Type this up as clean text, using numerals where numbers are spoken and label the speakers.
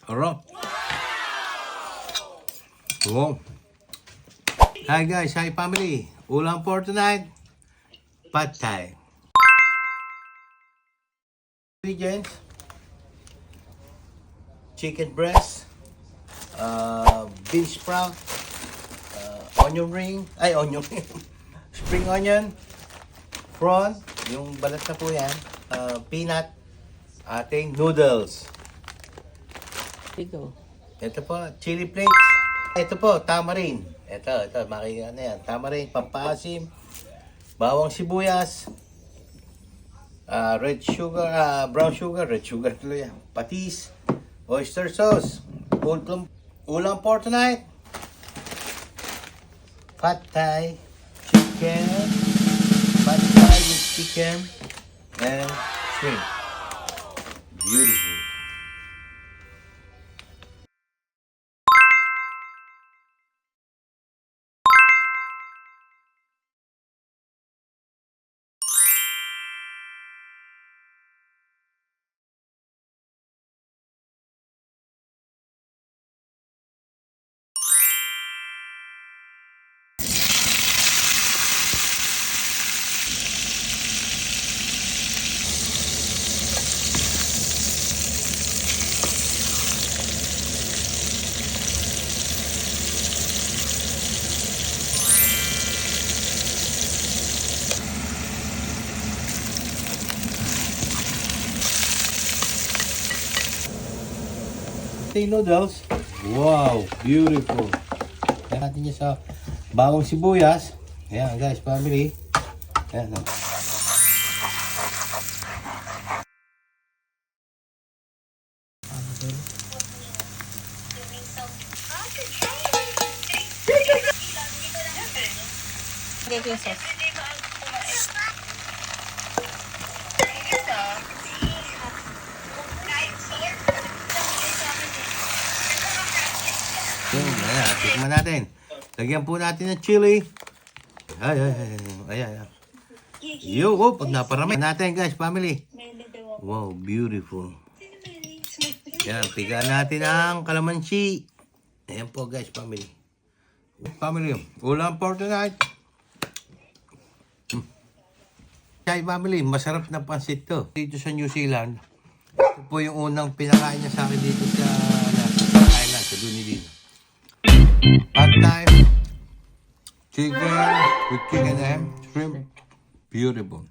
Speaker 1: Alright. Wow. Hi guys, hi family. Ulam for tonight, Pad Thai. Ingredients: chicken breast, bean sprout, onion ring, spring onion, prawn, yung balat na po yan, peanut, ating noodles.
Speaker 2: Ito.
Speaker 1: Ito po, chili flakes. Ito po, tamarind. Ito, makikita na yan. Tamarind, pampaasim, bawang sibuyas, red sugar, brown sugar, red sugar tuloy yan. Patis, oyster sauce, ulam for tonight, Pad Thai, chicken, Pad Thai with chicken, and shrimp. Beautiful. Noodles. Wow, beautiful. Ayan natin niya sa bawang sibuyas. Ayan guys, family. Ayan.
Speaker 2: Lagay ko yung sauce.
Speaker 1: Ayan, tikman natin. Lagyan po natin ng chili. Ayan. Pag naparami natin guys, family. Wow, beautiful. Ayan, tigaan natin ang kalamansi. Ayan po guys, family. Family, ulam for tonight. Hi family, masarap na pansit to. Dito sa New Zealand, ito po yung unang pinakain niya sa akin dito sa Thailand, sa Dunedin. Pad Thai, chicken with chicken and shrimp. Beautiful.